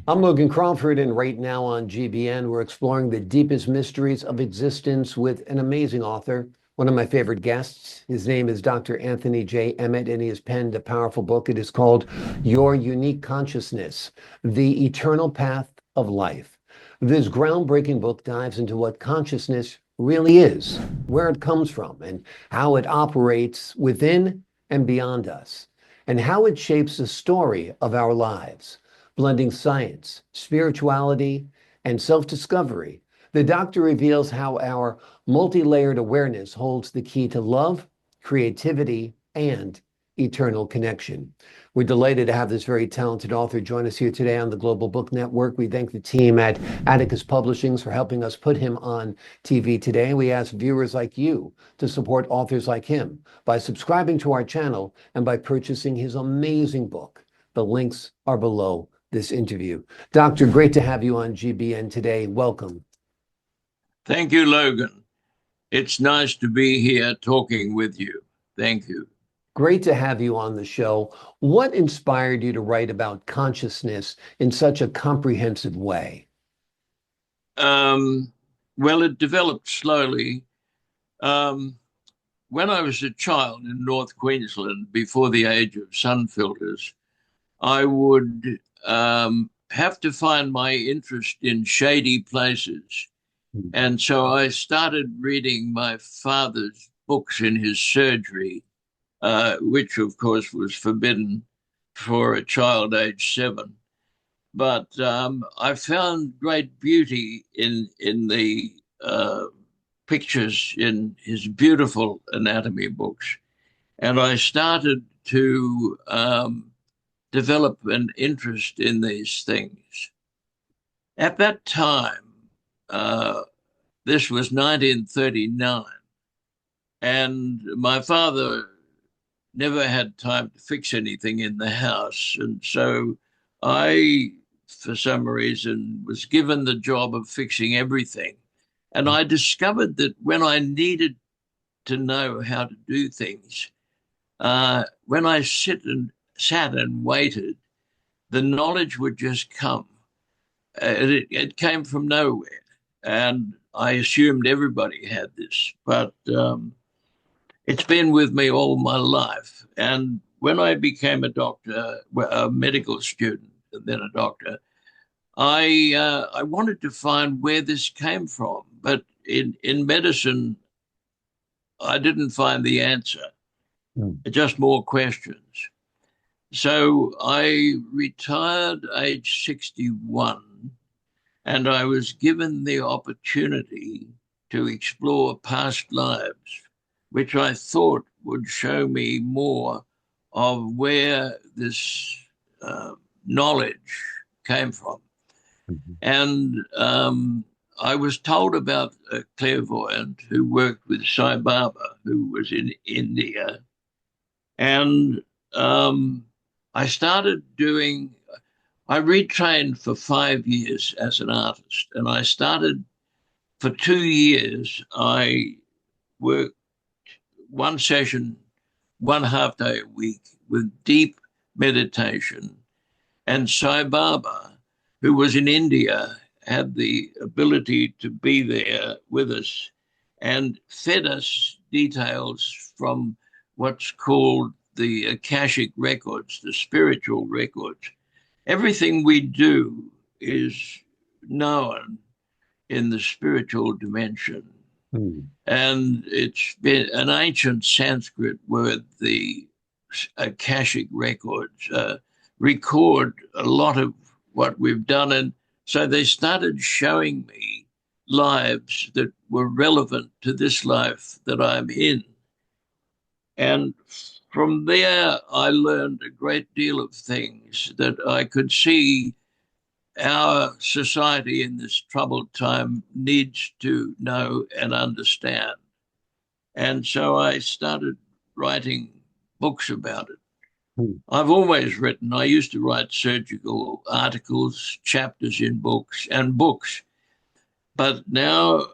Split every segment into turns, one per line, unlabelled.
I'm Logan Crawford, and right now on GBN, we're exploring the deepest mysteries of existence with an amazing author, one of my favorite guests. His name is Dr. Anthony J. Emmett, and he has penned a powerful book. It is called Your Unique Consciousness, The Eternal Path of Life. This groundbreaking book dives into what consciousness really is, where it comes from, and how it operates within and beyond us, and how it shapes the story of our lives. Blending science, spirituality, and self-discovery, the doctor reveals how our multi-layered awareness holds the key to love, creativity, and eternal connection. We're delighted to have this very talented author join us here today on the Global Book Network. We thank the team at Atticus Publishings for helping us put him on TV today. We ask viewers like you to support authors like him by subscribing to our channel and by purchasing his amazing book. The links are below this interview. Doctor, great to have you on GBN today. Welcome.
Thank you, Logan. It's nice to be here talking with you. Thank you.
Great to have you on the show. What inspired you to write about consciousness in such a comprehensive way?
Um, well, it developed slowly. Um, when I was a child in North Queensland, before the age of sun filters, I would have to find my interest in shady places. And so I started reading my father's books in his surgery, which of course was forbidden for a child aged 7. But I found great beauty in the pictures in his beautiful anatomy books, and I started to develop an interest in these things. At that time, this was 1939, and my father never had time to fix anything in the house. And so I, for some reason, was given the job of fixing everything. And I discovered that when I needed to know how to do things, when I sat and waited, the knowledge would just come. It came from nowhere. And I assumed everybody had this, but it's been with me all my life. And when I became a doctor, a medical student, and then a doctor, I wanted to find where this came from. But in medicine, I didn't find the answer,
Mm.
just more questions. So I retired age 61, and I was given the opportunity to explore past lives, which I thought would show me more of where this knowledge came from.
Mhm.
And I was told about a clairvoyant who worked with Sai Baba, who was in India. And I started doing, I retrained for 5 years as an artist. And I started for 2 years, I worked one session, 1/2 day a week with deep meditation. And Sai Baba, who was in India, had the ability to be there with us and fed us details from what's called the Akashic records, the spiritual records. Everything we do is known in the spiritual dimension.
Mm.
And it's been an ancient Sanskrit word, the Akashic records, record a lot of what we've done. And so they started showing me lives that were relevant to this life that I'm in. And from there, I learned a great deal of things that I could see our society in this troubled time needs to know and understand. And so I started writing books about it.
Mm.
I've always written. I used to write surgical articles, chapters in books, and books. But now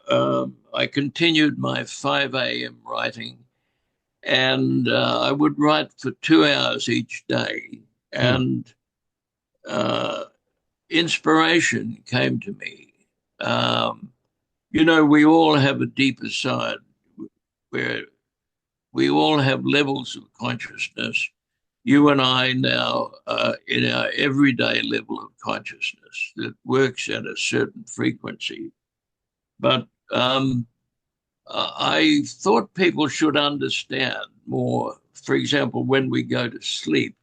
I continued my 5 a.m. writing, and I would write for 2 hours each day.
Mm.
And uh, inspiration came to me. You know, we all have a deeper side where we all have levels of consciousness. You and I now are in our everyday level of consciousness that works at a certain frequency. But I thought people should understand more. For example, when we go to sleep,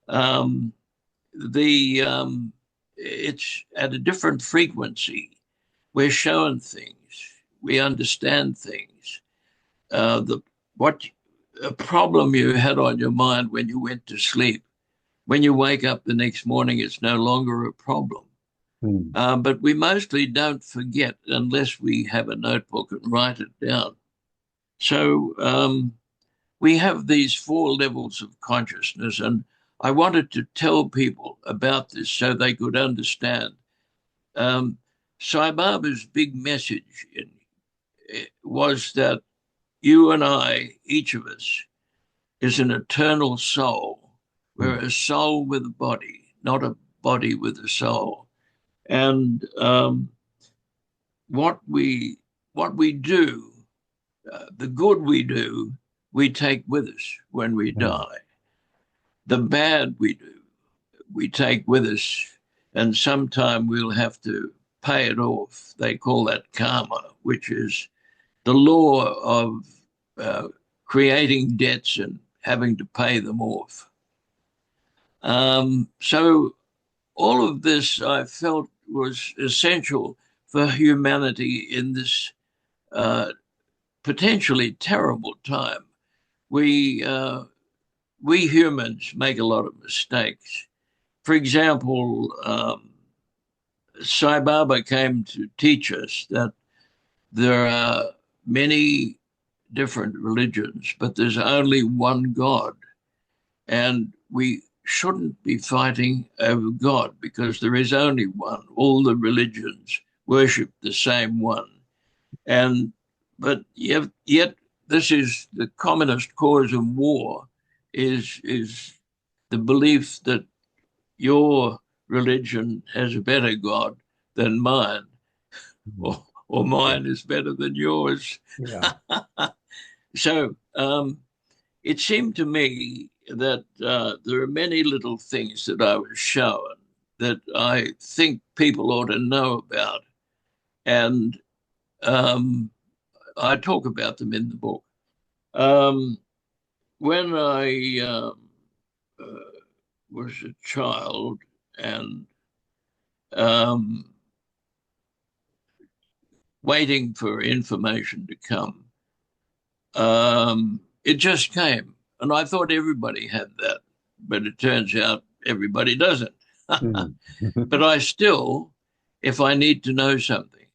um, the it's at a different frequency. We're shown things, we understand things. The what a problem you had on your mind when you went to sleep, when you wake up the next morning, it's no longer a problem.
Hmm.
But we mostly don't forget unless we have a notebook and write it down. So we have these four levels of consciousness, and I wanted to tell people about this so they could understand. Um, Sai Baba's big message was that you and I, each of us, is an eternal soul. We're a soul with a body, not a body with a soul. And what we do, the good we do, we take with us when we
Hmm.
die. The bad we do, we take with us, and sometime we'll have to pay it off. They call that karma, which is the law of uh, creating debts and having to pay them off. So all of this I felt was essential for humanity in this uh, potentially terrible time. We we humans make a lot of mistakes. For example, Sai Baba came to teach us that there are many different religions, but there's only one God. And we shouldn't be fighting over God because there is only one. All the religions worship the same one. And but yet this is the commonest cause of war is the belief that your religion has a better God than mine,
Hmm.
or mine is better than yours.
Yeah.
So it seemed to me that there are many little things that I was shown that I think people ought to know about. And I talk about them in the book. Um, when I was a child and um, waiting for information to come, it just came. And I thought everybody had that, but it turns out everybody doesn't.
Hmm.
But I still, if I need to know something,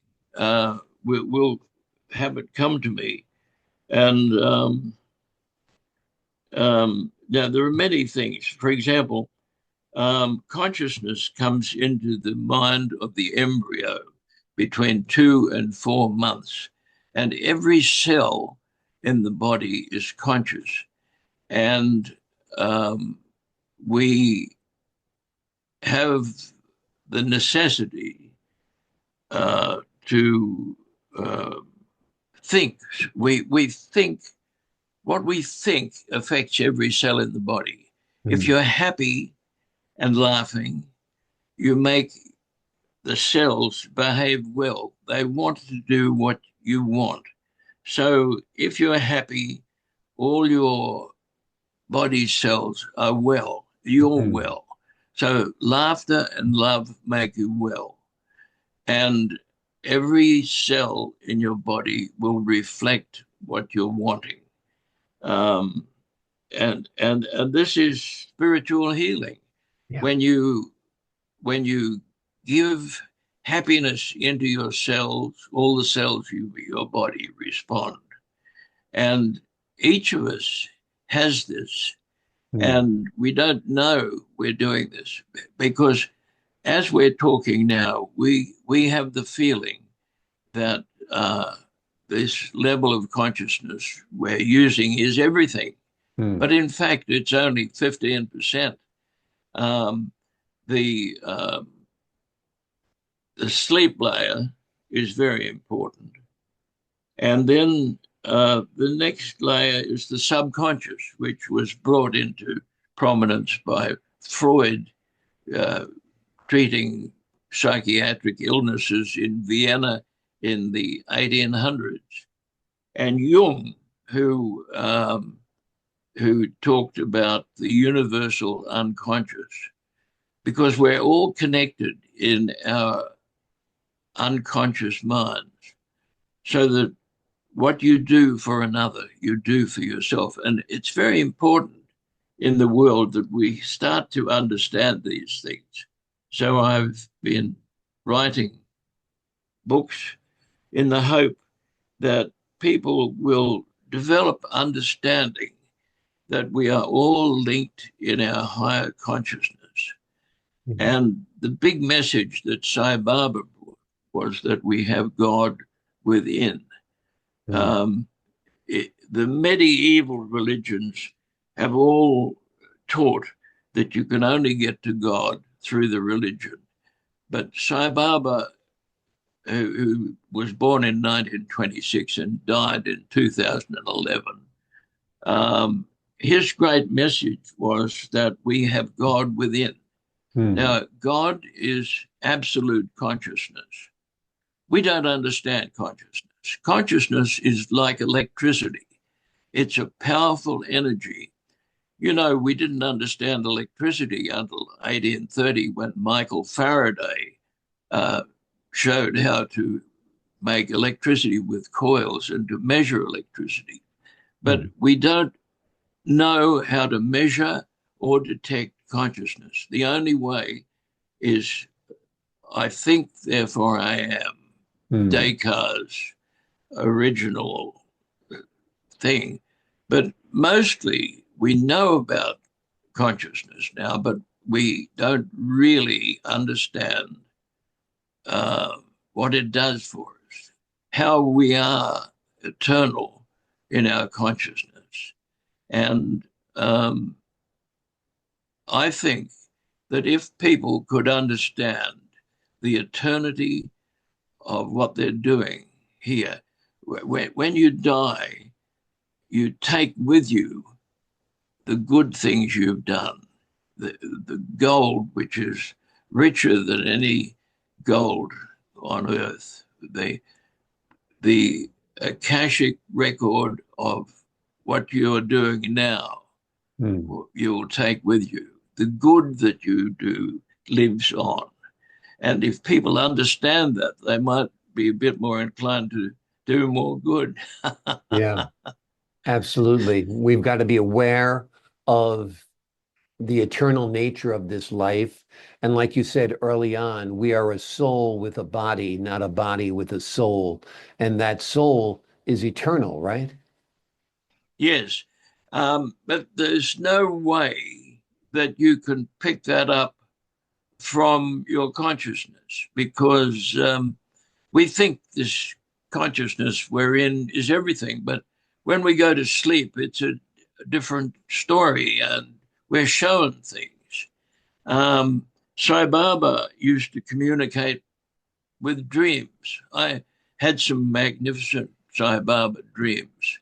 will have it come to me. And now there are many things. For example, consciousness comes into the mind of the embryo between 2 and 4 months, and every cell in the body is conscious. And we have the necessity to uh, think. We think what we think affects every cell in the body. If
Hmm.
you're happy and laughing, you make the cells behave well. They want to do what you want. So if you're happy, all your body cells are well. You're
Hmm.
well. So laughter and love make you well. And every cell in your body will reflect what you're wanting. Um, and this is spiritual healing.
Yeah.
When you give happiness into your cells, all the cells in your body respond. And each of us has this,
Hmm.
and we don't know we're doing this because as we're talking now, we have the feeling that this level of consciousness we're using is everything.
Hmm.
But in fact, it's only 15%. Um, the the sleep layer is very important. And then the next layer is the subconscious, which was brought into prominence by Freud, uh, treating psychiatric illnesses in Vienna in the 1800s, and Jung, who talked about the universal unconscious, because we're all connected in our unconscious minds, so that what you do for another, you do for yourself. And it's very important in the world that we start to understand these things. So I've been writing books in the hope that people will develop understanding that we are all linked in our higher consciousness. Mm-hmm. And the big message that Sai Baba brought was that we have God within. Mm-hmm. The medieval religions have all taught that you can only get to God through the religion. But Sai Baba, who was born in 1926 and died in 2011, his great message was that we have God within. Now, God is absolute consciousness. We don't understand consciousness. Consciousness is like electricity. It's a powerful energy. You know, we didn't understand electricity until 1830 when Michael Faraday showed how to make electricity with coils and to measure electricity. But we don't know how to measure or detect consciousness. The only way is, I think, therefore I am, Descartes' original thing. But mostly we know about consciousness now, but we don't really understand what it does for us, how we are eternal in our consciousness. And I think that if people could understand the eternity of what they're doing here, when you die, you take with you the good things you've done, the gold, which is richer than any gold on earth, the Akashic record of what you're doing now, you'll take with you. The good that you do lives on. And if people understand that, they might be a bit more inclined to do more good.
Yeah, absolutely. We've got to be aware of the eternal nature of this life. And like you said early on, we are a soul with a body, not a body with a soul. And that soul is eternal, right?
Yes. But there's no way that you can pick that up from your consciousness, because we think this consciousness we're in is everything. But when we go to sleep, it's a different story, and we're shown things. Sai Baba used to communicate with dreams. I had some magnificent Sai Baba dreams.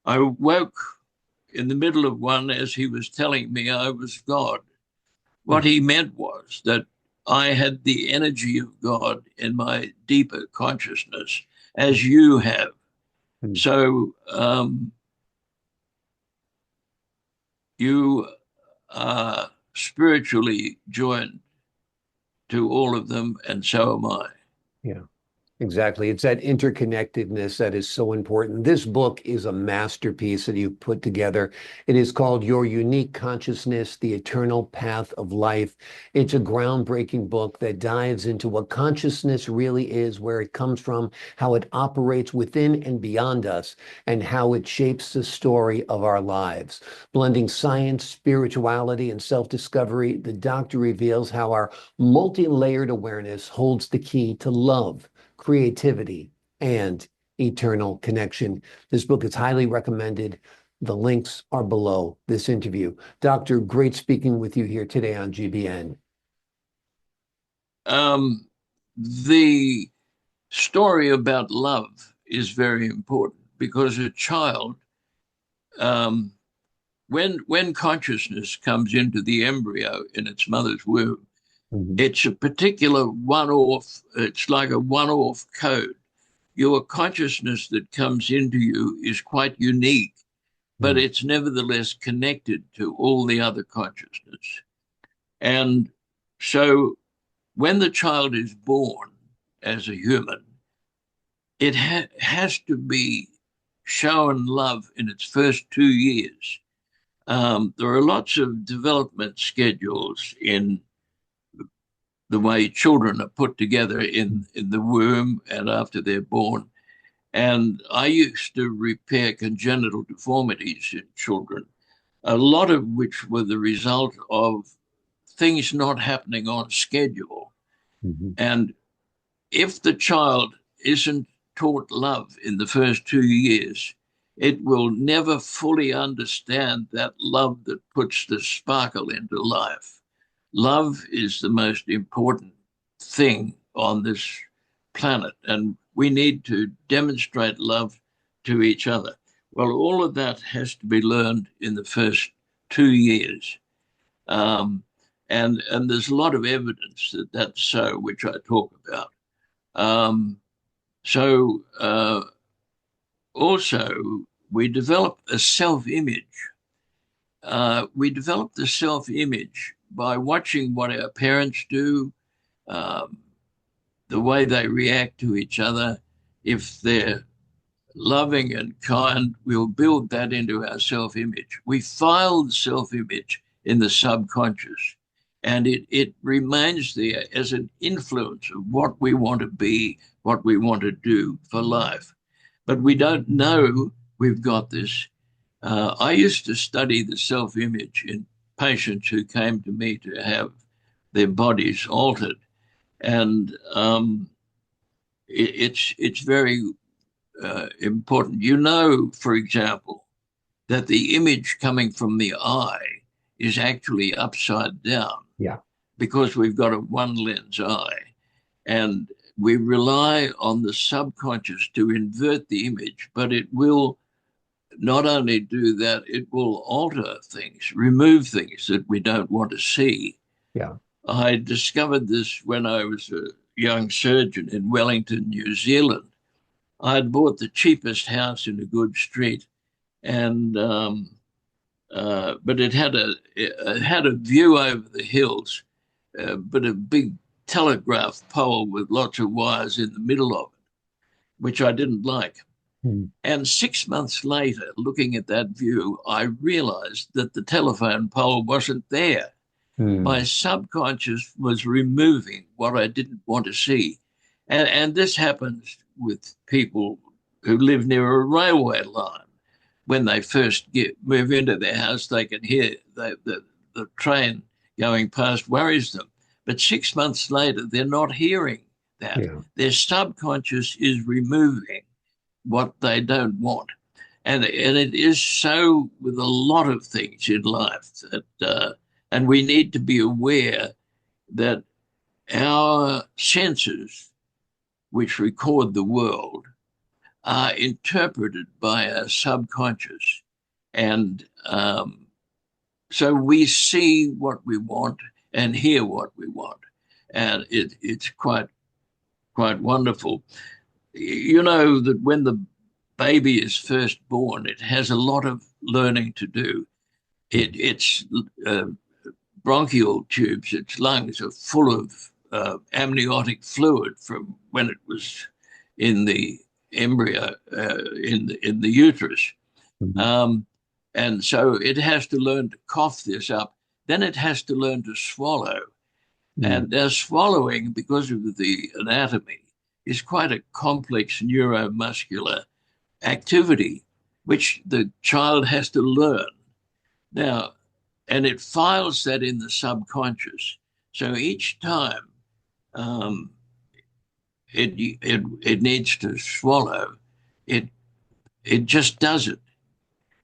I woke in the middle of one as he was telling me I was God. What he meant was that I had the energy of God in my deeper consciousness, as you have. So you are spiritually joined to all of them, and so am I.
Yeah. Exactly. It's that interconnectedness that is so important. This book is a masterpiece that you've put together. It is called Your Unique Consciousness, The Eternal Path of Life. It's a groundbreaking book that dives into what consciousness really is, where it comes from, how it operates within and beyond us, and how it shapes the story of our lives. Blending science, spirituality, and self-discovery, the doctor reveals how our multi-layered awareness holds the key to love, creativity, and eternal connection. This book is highly recommended. The links are below this interview. Doctor, great speaking with you here today on GBN.
the story about love is very important because a child, um, when consciousness comes into the embryo in its mother's womb,
Mhm.
it's a particular one-off, it's like a one-off code. Your consciousness that comes into you is quite unique, but
Mhm.
it's nevertheless connected to all the other consciousness. And so when the child is born as a human, it has to be shown love in its first 2 years. There are lots of development schedules in the way children are put together in the womb and after they're born. And I used to repair congenital deformities in children, a lot of which were the result of things not happening on schedule.
Mhm.
And if the child isn't taught love in the first 2 years, it will never fully understand that love that puts the sparkle into life. Love is the most important thing on this planet, and we need to demonstrate love to each other. Well, all of that has to be learned in the first 2 years. Um, and there's a lot of evidence that that's so, which I talk about. Um, so also, we develop a self-image. We develop the self-image by watching what our parents do, um, the way they react to each other. If they're loving and kind, we'll build that into our self-image. We file the self-image in the subconscious, and it remains there as an influence of what we want to be, what we want to do for life. But we don't know we've got this. I used to study the self-image in patients who came to me to have their bodies altered, and it's very important. You know, for example, that the image coming from the eye is actually upside down
Yeah.
because we've got a one lens eye. And we rely on the subconscious to invert the image, but it will not only do that, it will alter things, remove things that we don't want to see.
Yeah.
I discovered this when I was a young surgeon in Wellington, New Zealand. I'd bought the cheapest house in a good street, and but it had a view over the hills, but a big telegraph pole with lots of wires in the middle of it, which I didn't like.
Mhm.
And 6 months later, looking at that view, I realized that the telephone pole wasn't there. My
Mhm.
subconscious was removing what I didn't want to see. And this happens with people who live near a railway line. When they first move into their house, they can hear the train going past worries them. But 6 months later, they're not hearing that.
Yeah.
Their subconscious is removing what they don't want. And it is so with a lot of things in life that, and we need to be aware that our senses, which record the world, are interpreted by our subconscious. And so we see what we want and hear what we want. And it's quite wonderful. You know that when the baby is first born, it has a lot of learning to do. Its uh, bronchial tubes, its lungs are full of amniotic fluid from when it was in the embryo, in the uterus.
Mhm.
Um, and so it has to learn to cough this up. Then it has to learn to swallow.
Mhm.
And swallowing, because of the anatomy, is quite a complex neuromuscular activity, which the child has to learn. Now, and it files that in the subconscious. So each time um, it needs to swallow, it it just does it.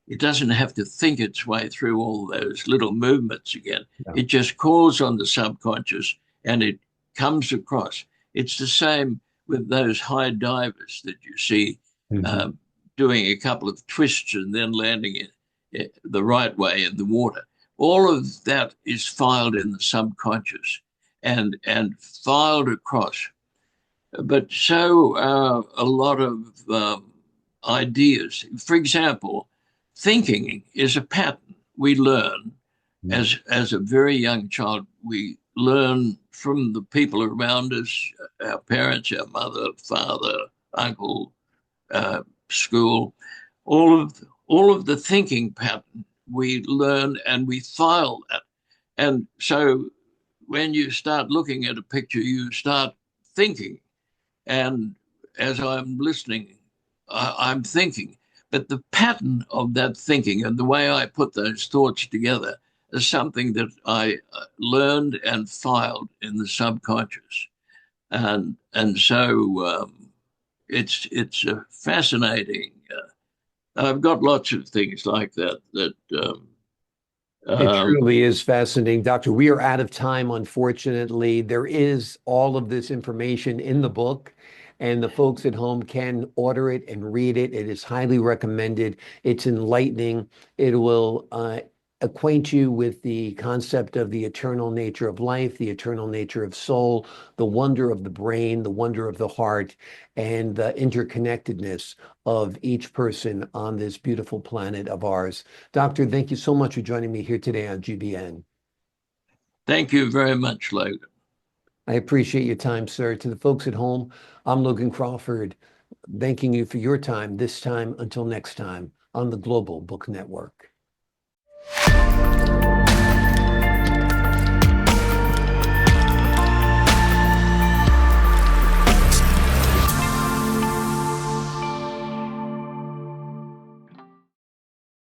It doesn't have to think its way through all those little movements again.
Yeah.
It just calls on the subconscious and it comes across. It's the same with those high divers that you see doing a couple of twists and then landing it the right way in the water. All of that is filed in the subconscious and filed across. But so a lot of ideas. For example, thinking is a pattern we learn as a very young child. We learn from the people around us, our parents, our mother, father, uncle, school, all of the thinking pattern we learn and we file that. And so when you start looking at a picture, you start thinking. And as I'm listening, I'm thinking. But the pattern of that thinking and the way I put those thoughts together is something that I learned and filed in the subconscious. And so it's a fascinating. I've got lots of things like that.
It truly is fascinating, Doctor. We are out of time, unfortunately. There is all of this information in the book, and the folks at home can order it and read it. It is highly recommended. It's enlightening. It will acquaint you with the concept of the eternal nature of life, the eternal nature of soul, the wonder of the brain, the wonder of the heart, and the interconnectedness of each person on this beautiful planet of ours. Doctor, thank you so much for joining me here today on GBN.
Thank you very much, Logan.
I appreciate your time, sir. To the folks at home, I'm Logan Crawford, thanking you for your time this time until next time on the Global Book Network.